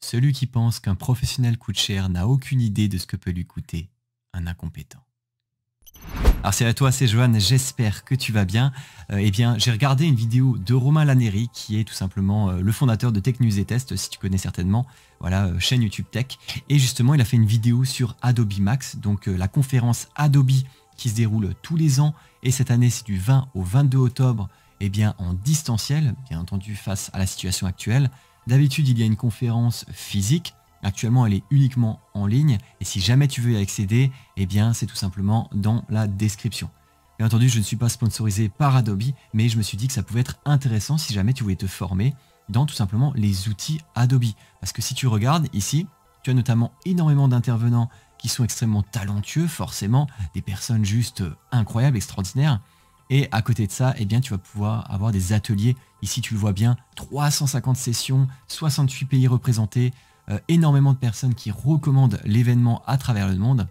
Celui qui pense qu'un professionnel coûte cher n'a aucune idée de ce que peut lui coûter un incompétent. Alors c'est à toi, c'est Johan, j'espère que tu vas bien. Eh bien, j'ai regardé une vidéo de Romain Laneri, qui est tout simplement le fondateur de Tech News et Test, si tu connais certainement, voilà, chaîne YouTube Tech. Et justement, il a fait une vidéo sur Adobe Max, donc la conférence Adobe qui se déroule tous les ans. Et cette année, c'est du 20 au 22 octobre, eh bien, en distanciel, bien entendu, face à la situation actuelle. D'habitude, il y a une conférence physique. Actuellement, elle est uniquement en ligne et si jamais tu veux y accéder, eh bien, c'est tout simplement dans la description. Bien entendu, je ne suis pas sponsorisé par Adobe, mais je me suis dit que ça pouvait être intéressant si jamais tu voulais te former dans tout simplement les outils Adobe. Parce que si tu regardes ici, tu as notamment énormément d'intervenants qui sont extrêmement talentueux, forcément, des personnes juste incroyables, extraordinaires. Et à côté de ça, eh bien, tu vas pouvoir avoir des ateliers. Ici, tu le vois bien, 350 sessions, 68 pays représentés, énormément de personnes qui recommandent l'événement à travers le monde.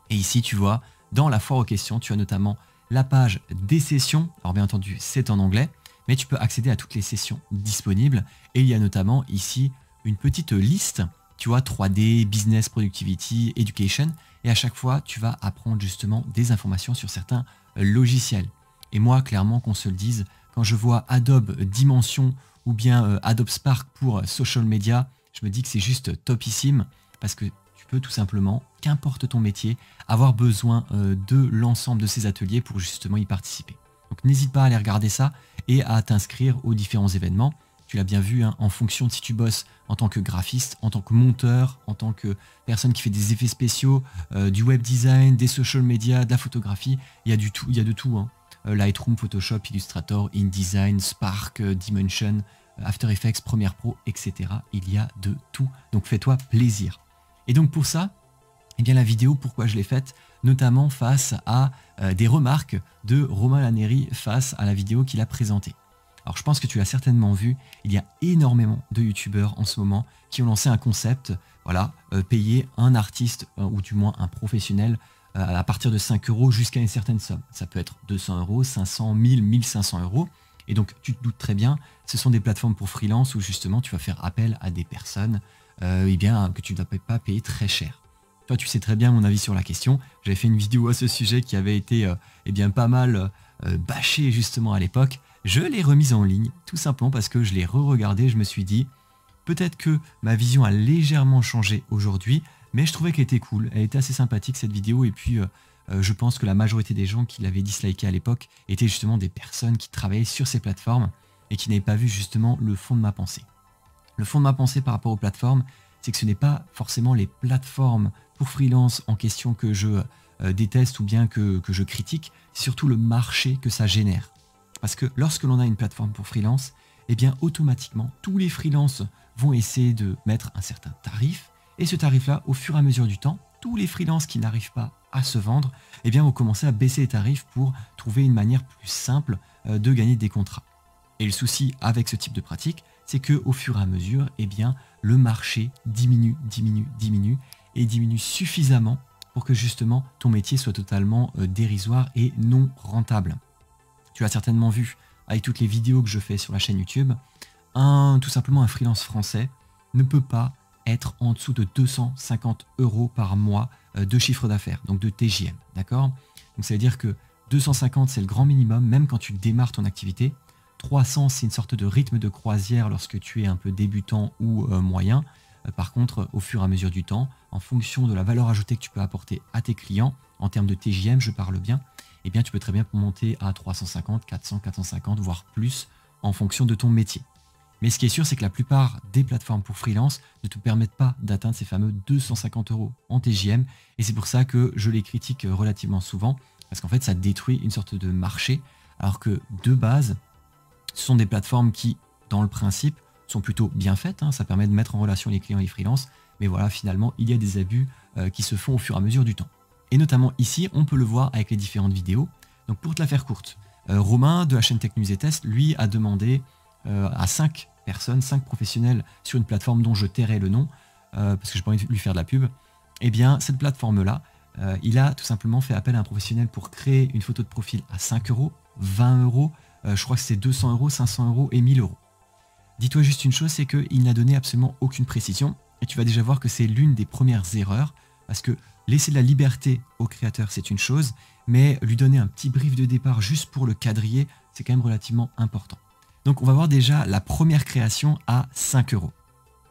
Et ici, tu vois, dans la foire aux questions, tu as notamment la page des sessions. Alors bien entendu, c'est en anglais, mais tu peux accéder à toutes les sessions disponibles. Et il y a notamment ici une petite liste, tu vois, 3D, Business, Productivity, Education. Et à chaque fois, tu vas apprendre justement des informations sur certains logiciels. Et moi, clairement, qu'on se le dise, quand je vois Adobe Dimension ou bien Adobe Spark pour social media, je me dis que c'est juste topissime parce que tu peux tout simplement, qu'importe ton métier, avoir besoin de l'ensemble de ces ateliers pour justement y participer. Donc n'hésite pas à aller regarder ça et à t'inscrire aux différents événements. Tu l'as bien vu, hein, en fonction de si tu bosses en tant que graphiste, en tant que monteur, en tant que personne qui fait des effets spéciaux, du web design, des social media, de la photographie, il y a de tout. Hein. Lightroom, Photoshop, Illustrator, InDesign, Spark, Dimension, After Effects, Premiere Pro, etc. Il y a de tout, donc fais-toi plaisir. Et donc pour ça, eh bien la vidéo, pourquoi je l'ai faite, notamment face à des remarques de Romain Laneri face à la vidéo qu'il a présentée. Alors je pense que tu l'as certainement vu, il y a énormément de youtubeurs en ce moment qui ont lancé un concept, voilà, payer un artiste ou du moins un professionnel à partir de 5 € jusqu'à une certaine somme. Ça peut être 200 €, 500, 1000, 1500 €. Et donc, tu te doutes très bien, ce sont des plateformes pour freelance où justement tu vas faire appel à des personnes eh bien, que tu ne vas pas payer très cher. Toi, tu sais très bien mon avis sur la question. J'avais fait une vidéo à ce sujet qui avait été eh bien, pas mal bâchée justement à l'époque. Je l'ai remise en ligne, tout simplement parce que je l'ai re-regardée. Je me suis dit, peut-être que ma vision a légèrement changé aujourd'hui, mais je trouvais qu'elle était cool. Elle était assez sympathique cette vidéo et puis... je pense que la majorité des gens qui l'avaient disliké à l'époque étaient justement des personnes qui travaillaient sur ces plateformes et qui n'avaient pas vu justement le fond de ma pensée. Le fond de ma pensée par rapport aux plateformes, c'est que ce n'est pas forcément les plateformes pour freelance en question que je déteste ou bien que je critique, c'est surtout le marché que ça génère. Parce que lorsque l'on a une plateforme pour freelance, eh bien automatiquement, tous les freelances vont essayer de mettre un certain tarif et ce tarif-là, au fur et à mesure du temps, tous les freelances qui n'arrivent pas à se vendre, eh bien, vont commencer à baisser les tarifs pour trouver une manière plus simple de gagner des contrats. Et le souci avec ce type de pratique, c'est qu'au fur et à mesure, eh bien, le marché diminue et diminue suffisamment pour que justement ton métier soit totalement dérisoire et non rentable. Tu as certainement vu avec toutes les vidéos que je fais sur la chaîne YouTube, tout simplement un freelance français ne peut pas être en dessous de 250 € par mois de chiffre d'affaires, donc de TJM, d'accord? Donc ça veut dire que 250 c'est le grand minimum, même quand tu démarres ton activité. 300 c'est une sorte de rythme de croisière lorsque tu es un peu débutant ou moyen. Par contre, au fur et à mesure du temps, en fonction de la valeur ajoutée que tu peux apporter à tes clients, en termes de TJM, je parle bien, eh bien tu peux très bien monter à 350, 400, 450, voire plus, en fonction de ton métier. Mais ce qui est sûr, c'est que la plupart des plateformes pour freelance ne te permettent pas d'atteindre ces fameux 250 € en TJM. Et c'est pour ça que je les critique relativement souvent, parce qu'en fait, ça détruit une sorte de marché, alors que de base, ce sont des plateformes qui, dans le principe, sont plutôt bien faites. Hein, ça permet de mettre en relation les clients et les freelances. Mais voilà, finalement, il y a des abus qui se font au fur et à mesure du temps. Et notamment ici, on peut le voir avec les différentes vidéos. Donc pour te la faire courte, Romain de la chaîne Tech News et Test, lui, a demandé à 5 personnes, 5 professionnels sur une plateforme dont je tairai le nom, parce que je n'ai pas envie de lui faire de la pub, eh bien cette plateforme-là, il a tout simplement fait appel à un professionnel pour créer une photo de profil à 5 €, 20 €, je crois que c'est 200 €, 500 € et 1000 €. dis-toi juste une chose, c'est qu'il n'a donné absolument aucune précision. Et tu vas déjà voir que c'est l'une des premières erreurs, parce que laisser de la liberté au créateur, c'est une chose, mais lui donner un petit brief de départ juste pour le quadriller, c'est quand même relativement important. Donc on va voir déjà la première création à 5 €.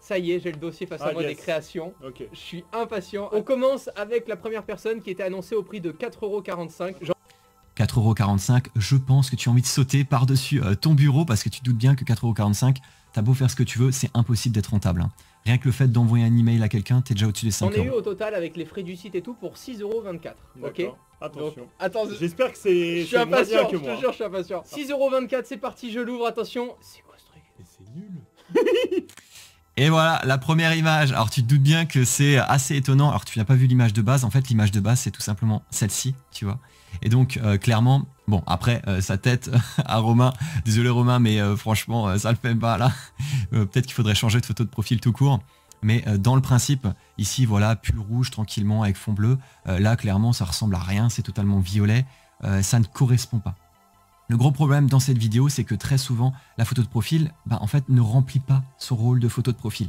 Ça y est, j'ai le dossier face à moi des créations. Ok. Je suis impatient. On commence avec la première personne qui était annoncée au prix de 4,45 €. 4,45 €, je pense que tu as envie de sauter par-dessus ton bureau parce que tu te doutes bien que 4,45 €, t'as beau faire ce que tu veux, c'est impossible d'être rentable. Hein. Rien que le fait d'envoyer un email à quelqu'un, t'es déjà au-dessus des 5 On est eu €. au total avec les frais du site et tout pour 6,24 €. Ok. Attention. Donc, attends, J'espère que c'est je suis moins bien impatient, que je te moi. jure, je suis impatient. 6,24 €, c'est parti, je l'ouvre, attention. C'est quoi ce truc? Mais c'est nul. Et voilà, la première image. Alors tu te doutes bien que c'est assez étonnant. Alors tu n'as pas vu l'image de base. En fait, l'image de base, c'est tout simplement celle-ci, tu vois. Et donc, clairement, bon, après, sa tête à Romain, désolé Romain, mais franchement, ça le fait pas là. Peut-être qu'il faudrait changer de photo de profil tout court. Mais dans le principe, ici, voilà, pull rouge, tranquillement, avec fond bleu. Là, clairement, ça ressemble à rien. C'est totalement violet. Ça ne correspond pas. Le gros problème dans cette vidéo, c'est que très souvent, la photo de profil, en fait, ne remplit pas son rôle de photo de profil.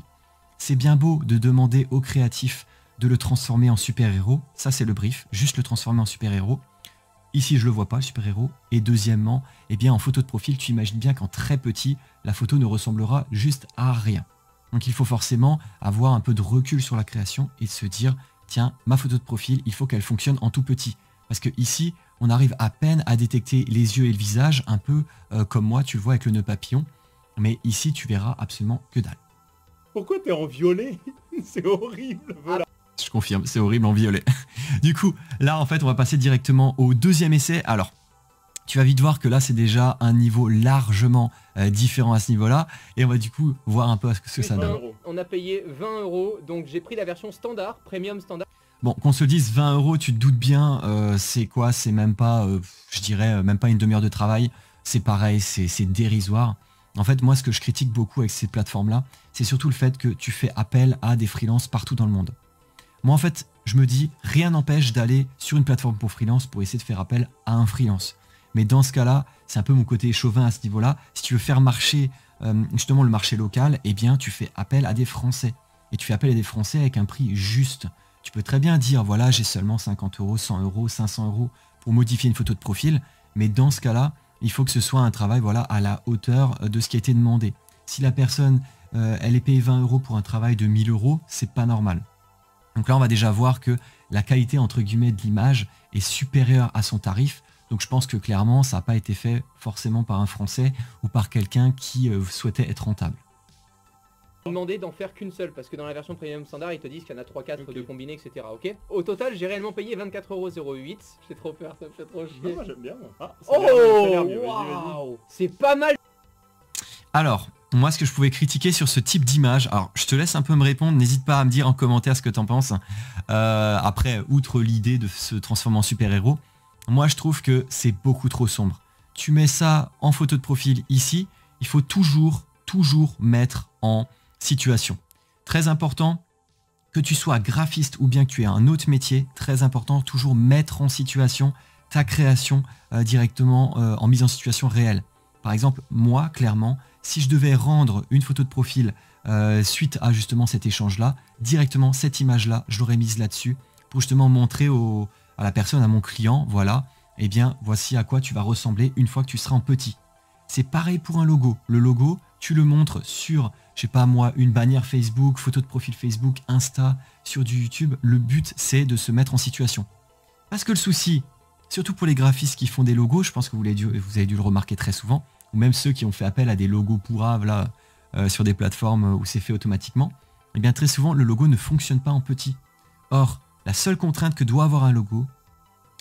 C'est bien beau de demander au créatif de le transformer en super-héros. Ça, c'est le brief. Juste le transformer en super-héros. Ici, je le vois pas, le super-héros. Et deuxièmement, eh bien, en photo de profil, tu imagines bien qu'en très petit, la photo ne ressemblera juste à rien. Donc, il faut forcément avoir un peu de recul sur la création et se dire, tiens, ma photo de profil, il faut qu'elle fonctionne en tout petit. Parce que ici, on arrive à peine à détecter les yeux et le visage, un peu comme moi, tu le vois avec le nœud papillon. Mais ici, tu verras absolument que dalle. Pourquoi t'es en violet? C'est horrible. Voilà. Je confirme, c'est horrible en violet. Du coup, là, en fait, on va passer directement au deuxième essai. Alors, tu vas vite voir que là, c'est déjà un niveau largement différent à ce niveau-là. Et on va du coup voir un peu ce que ça donne. On a payé 20 €, donc j'ai pris la version standard, premium standard. Bon, qu'on se dise 20 €, tu te doutes bien, c'est quoi? C'est même pas, je dirais, même pas une demi-heure de travail. C'est pareil, c'est dérisoire. En fait, moi, ce que je critique beaucoup avec ces plateformes-là, c'est surtout le fait que tu fais appel à des freelances partout dans le monde. Moi, en fait, je me dis, rien n'empêche d'aller sur une plateforme pour freelance pour essayer de faire appel à un freelance. Mais dans ce cas-là, c'est un peu mon côté chauvin à ce niveau-là. Si tu veux faire marcher justement le marché local, eh bien, tu fais appel à des Français. Et tu fais appel à des Français avec un prix juste. Tu peux très bien dire, voilà, j'ai seulement 50 €, 100 €, 500 € pour modifier une photo de profil. Mais dans ce cas-là, il faut que ce soit un travail voilà, à la hauteur de ce qui a été demandé. Si la personne, elle est payée 20 € pour un travail de 1000 €, c'est pas normal. Donc là, on va déjà voir que la qualité, entre guillemets, de l'image est supérieure à son tarif. Donc je pense que clairement, ça n'a pas été fait forcément par un Français ou par quelqu'un qui souhaitait être rentable. Demandé d'en faire qu'une seule, parce que dans la version premium standard, ils te disent qu'il y en a 3-4 de combinés, etc. Ok. Au total, j'ai réellement payé 24,08 €. J'ai trop peur, ça me fait trop chier. Moi j'aime bien. Ah, Oh, waouh, c'est pas mal. Alors, moi, ce que je pouvais critiquer sur ce type d'image, alors je te laisse un peu me répondre, n'hésite pas à me dire en commentaire ce que tu en penses. Après, outre l'idée de se transformer en super-héros, moi je trouve que c'est beaucoup trop sombre. Tu mets ça en photo de profil ici, il faut toujours mettre en situation. Très important, que tu sois graphiste ou bien que tu aies un autre métier, très important, toujours mettre en situation ta création directement en mise en situation réelle. Par exemple, moi, clairement, si je devais rendre une photo de profil suite à justement cet échange-là, directement cette image-là, je l'aurais mise là-dessus pour justement montrer à la personne, à mon client, voilà, eh bien, voici à quoi tu vas ressembler une fois que tu seras en petit. C'est pareil pour un logo. Le logo, tu le montres sur, je sais pas moi, une bannière Facebook, photo de profil Facebook, Insta, sur du YouTube. Le but, c'est de se mettre en situation. Parce que le souci, surtout pour les graphistes qui font des logos, je pense que vous avez dû le remarquer très souvent, ou même ceux qui ont fait appel à des logos pourraves là, sur des plateformes où c'est fait automatiquement, eh bien très souvent, le logo ne fonctionne pas en petit. Or, la seule contrainte que doit avoir un logo,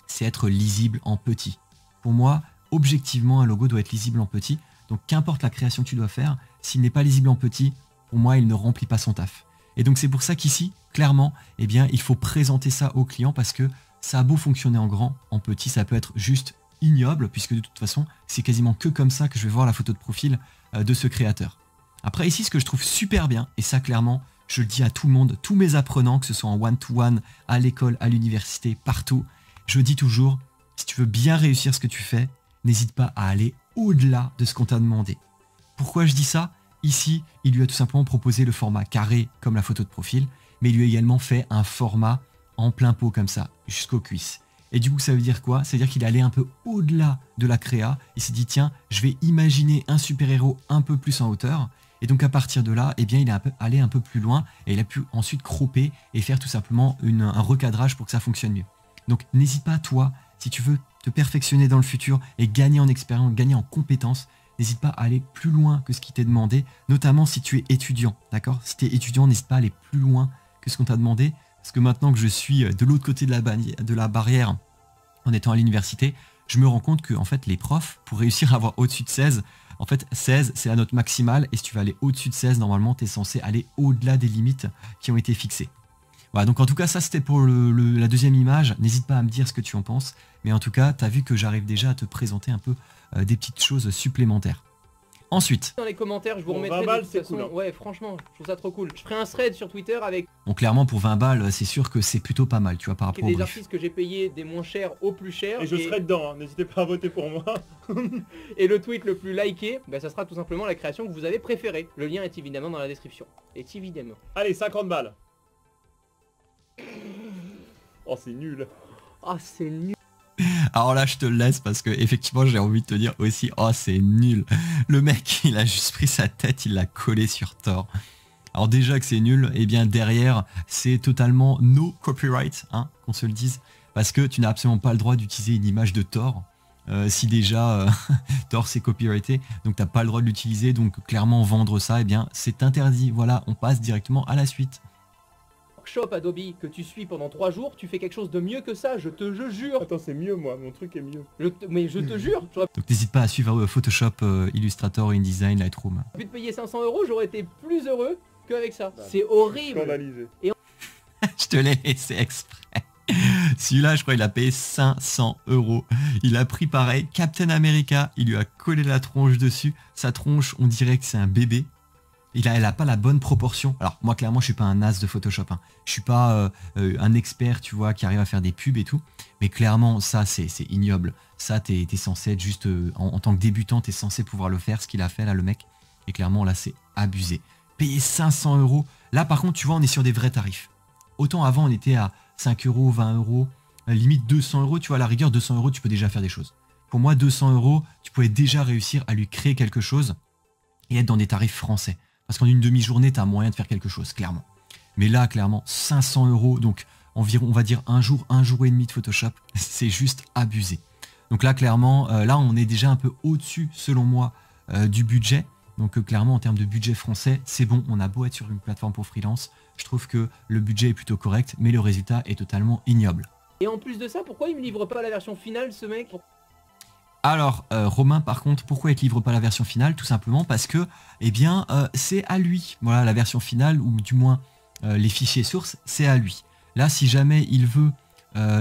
c'est être lisible en petit. Pour moi, objectivement, un logo doit être lisible en petit. Donc, qu'importe la création que tu dois faire, s'il n'est pas lisible en petit, pour moi, il ne remplit pas son taf. Et donc, c'est pour ça qu'ici, clairement, eh bien, il faut présenter ça au client parce que ça a beau fonctionner en grand, en petit, ça peut être juste ignoble puisque de toute façon, c'est quasiment que comme ça que je vais voir la photo de profil de ce créateur. Après, ici, ce que je trouve super bien, et ça, clairement, je le dis à tout le monde, tous mes apprenants, que ce soit en one-to-one, à l'école, à l'université, partout, je dis toujours, si tu veux bien réussir ce que tu fais, n'hésite pas à aller au-delà de ce qu'on t'a demandé. Pourquoi je dis ça? Ici, il lui a tout simplement proposé le format carré comme la photo de profil, mais il lui a également fait un format en plein pot comme ça, jusqu'aux cuisses. Et du coup, ça veut dire quoi? Ça veut dire qu'il allait un peu au-delà de la créa. Il s'est dit, tiens, je vais imaginer un super-héros un peu plus en hauteur. Et donc à partir de là, eh bien, il est allé un peu plus loin et il a pu ensuite cropper et faire tout simplement un recadrage pour que ça fonctionne mieux. Donc n'hésite pas, toi, si tu veux te perfectionner dans le futur et gagner en expérience, gagner en compétences, n'hésite pas à aller plus loin que ce qui t'est demandé, notamment si tu es étudiant, d'accord? Si tu es étudiant, n'hésite pas à aller plus loin que ce qu'on t'a demandé, parce que maintenant que je suis de l'autre côté de la barrière en étant à l'université, je me rends compte que en fait, les profs, pour réussir à avoir au-dessus de 16, en fait 16 c'est la note maximale, et si tu vas aller au-dessus de 16, normalement tu es censé aller au-delà des limites qui ont été fixées. Voilà, donc en tout cas ça c'était pour la deuxième image, n'hésite pas à me dire ce que tu en penses, mais en tout cas tu as vu que j'arrive déjà à te présenter un peu des petites choses supplémentaires. Ensuite, dans les commentaires, je vous Pour remettrai 20 balles, de toute c'est façon. cool, hein. Ouais, franchement, je trouve ça trop cool. Je ferai un thread sur Twitter avec donc clairement pour 20 balles, c'est sûr que c'est plutôt pas mal, tu vois, par rapport au des brief. artistes que j'ai payés des moins chers au plus cher. Et je serai dedans, hein. N'hésitez pas à voter pour moi. Et le tweet le plus liké, bah, ça sera tout simplement la création que vous avez préférée. Le lien est évidemment dans la description. Est évidemment. Allez, 50 balles. Oh, c'est nul. Ah, c'est nul. Alors là je te le laisse parce que effectivement j'ai envie de te dire aussi, oh c'est nul. Le mec il a juste pris sa tête, il l'a collé sur Thor. Alors déjà que c'est nul, et bien derrière c'est totalement no copyright, hein, qu'on se le dise, parce que tu n'as absolument pas le droit d'utiliser une image de Thor. Si déjà Thor c'est copyrighté, donc t'as pas le droit de l'utiliser, donc clairement vendre ça, et bien c'est interdit. Voilà, on passe directement à la suite. Workshop Adobe que tu suis pendant 3 jours, tu fais quelque chose de mieux que ça, je jure. Attends, c'est mieux, moi. Mon truc est mieux. Mais je te jure, j'aurais Donc n'hésite pas à suivre Photoshop, Illustrator, InDesign, Lightroom. pu te payer 500 €, j'aurais été plus heureux qu'avec ça. Bah, C'est horrible. Scandalisé. Je te l'ai laissé exprès. Celui-là, je crois, il a payé 500 €. Il a pris pareil, Captain America, il lui a collé la tronche dessus. Sa tronche, on dirait que c'est un bébé. Elle a pas la bonne proportion. Alors moi, clairement, je suis pas un as de Photoshop, hein. Je suis pas un expert, tu vois, qui arrive à faire des pubs et tout. Mais clairement, ça, c'est ignoble. Ça, t'es censé être juste, en tant que débutant, t'es censé pouvoir le faire, ce qu'il a fait là, le mec. Et clairement, là, c'est abusé. Payer 500 €. Là, par contre, tu vois, on est sur des vrais tarifs. Autant avant, on était à 5 €, 20 €, limite 200 €. Tu vois, à la rigueur, 200 €, tu peux déjà faire des choses. Pour moi, 200 €, tu pouvais déjà réussir à lui créer quelque chose et être dans des tarifs français. Parce qu'en une demi-journée, tu as moyen de faire quelque chose, clairement. Mais là, clairement, 500 €, donc environ, on va dire un jour et demi de Photoshop, c'est juste abusé. Donc là, clairement, là, on est déjà un peu au-dessus, selon moi, du budget. Donc clairement, en termes de budget français, c'est bon. On a beau être sur une plateforme pour freelance, je trouve que le budget est plutôt correct, mais le résultat est totalement ignoble. Et en plus de ça, pourquoi il me livre pas la version finale, ce mec? Alors, Romain, par contre, pourquoi il ne te livre pas la version finale? Tout simplement parce que, eh bien, c'est à lui. Voilà, la version finale, ou du moins les fichiers sources, c'est à lui. Là, si jamais il veut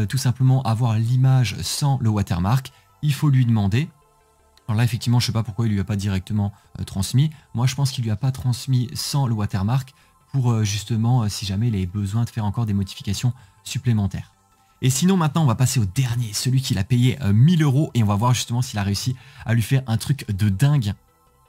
tout simplement avoir l'image sans le watermark, il faut lui demander. Alors là, effectivement, je ne sais pas pourquoi il lui a pas directement transmis. Moi, je pense qu'il lui a pas transmis sans le watermark pour justement, si jamais il avait besoin de faire encore des modifications supplémentaires. Et sinon, maintenant, on va passer au dernier, celui qui l'a payé 1000 €, et on va voir justement s'il a réussi à lui faire un truc de dingue.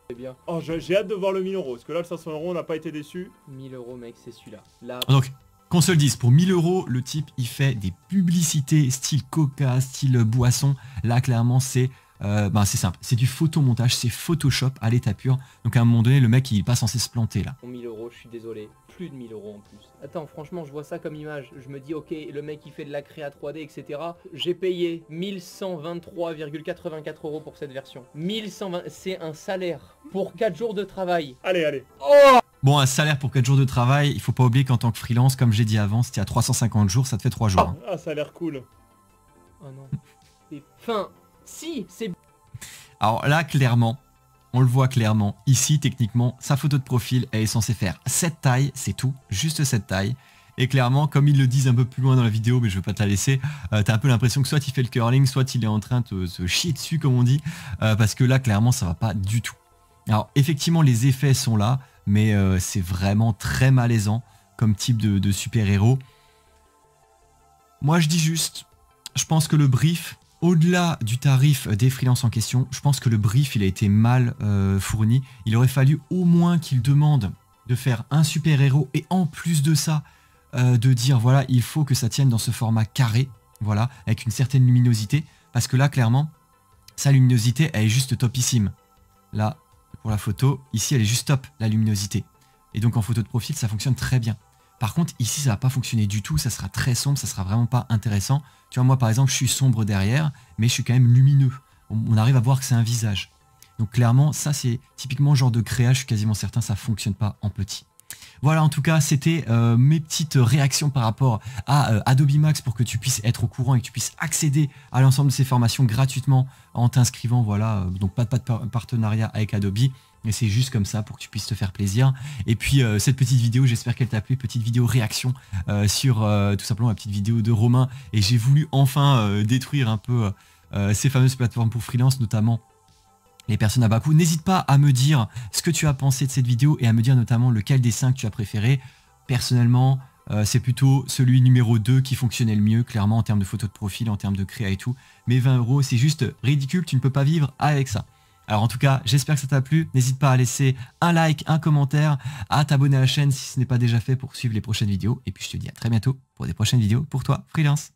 C'est bien. Oh, j'ai hâte de voir le 1000 €. Parce que là, le 500 €, on n'a pas été déçus. 1000 €, mec, c'est celui-là. Là, Donc, qu'on se le dise, pour 1000 €, le type, il fait des publicités style Coca, style boisson. Là, clairement, c'est simple. C'est du photomontage, c'est Photoshop à l'état pur. Donc, à un moment donné, le mec, il n'est pas censé se planter, là. pour 1000 €, je suis désolé. Plus de 1000 € en plus. Attends, franchement, je vois ça comme image. Je me dis, ok, le mec, il fait de la créa 3D, etc. J'ai payé 1123,84 € pour cette version. 1120, c'est un salaire pour 4 jours de travail. Allez, allez. Oh! Bon, un salaire pour 4 jours de travail, il faut pas oublier qu'en tant que freelance, comme j'ai dit avant, si tu as 350 jours, ça te fait 3 jours. Hein. Ah, ça a l'air cool. Oh non. Enfin, si, c'est... Alors là, clairement, on le voit clairement. Ici, techniquement, sa photo de profil, elle est censée faire cette taille, c'est tout, juste cette taille. Et clairement, comme ils le disent un peu plus loin dans la vidéo, mais je veux pas te la laisser, t'as un peu l'impression que soit il fait le curling, soit il est en train de se chier dessus, comme on dit, parce que là, clairement, ça va pas du tout. Alors, effectivement, les effets sont là, mais c'est vraiment très malaisant comme type de super-héros. Moi, je dis juste, je pense que le brief, Au-delà du tarif des freelances en question, je pense que le brief il a été mal fourni. Il aurait fallu au moins qu'il demande de faire un super-héros et en plus de ça, de dire voilà, il faut que ça tienne dans ce format carré, voilà, avec une certaine luminosité, parce que là, clairement, sa luminosité, elle est juste topissime. Là, pour la photo, ici, elle est juste top, la luminosité. Et donc en photo de profil, ça fonctionne très bien. Par contre, ici, ça va pas fonctionner du tout, ça sera très sombre, ça sera vraiment pas intéressant. Tu vois, moi, par exemple, je suis sombre derrière, mais je suis quand même lumineux. On arrive à voir que c'est un visage. Donc clairement, ça, c'est typiquement le genre de créa, je suis quasiment certain, ça fonctionne pas en petit. Voilà, en tout cas, c'était mes petites réactions par rapport à Adobe Max pour que tu puisses être au courant et que tu puisses accéder à l'ensemble de ces formations gratuitement en t'inscrivant. Voilà, donc pas de partenariat avec Adobe, mais c'est juste comme ça pour que tu puisses te faire plaisir. Et puis cette petite vidéo, j'espère qu'elle t'a plu, petite vidéo réaction sur tout simplement la petite vidéo de Romain. Et j'ai voulu enfin détruire un peu ces fameuses plateformes pour freelance, notamment les personnes à bas coût. N'hésite pas à me dire ce que tu as pensé de cette vidéo et à me dire notamment lequel des 5 tu as préféré. Personnellement, c'est plutôt celui numéro 2 qui fonctionnait le mieux, clairement, en termes de photos de profil, en termes de créa et tout. Mais 20 €, c'est juste ridicule, tu ne peux pas vivre avec ça. Alors en tout cas, j'espère que ça t'a plu. N'hésite pas à laisser un like, un commentaire, à t'abonner à la chaîne si ce n'est pas déjà fait pour suivre les prochaines vidéos. Et puis je te dis à très bientôt pour des prochaines vidéos pour toi, freelance.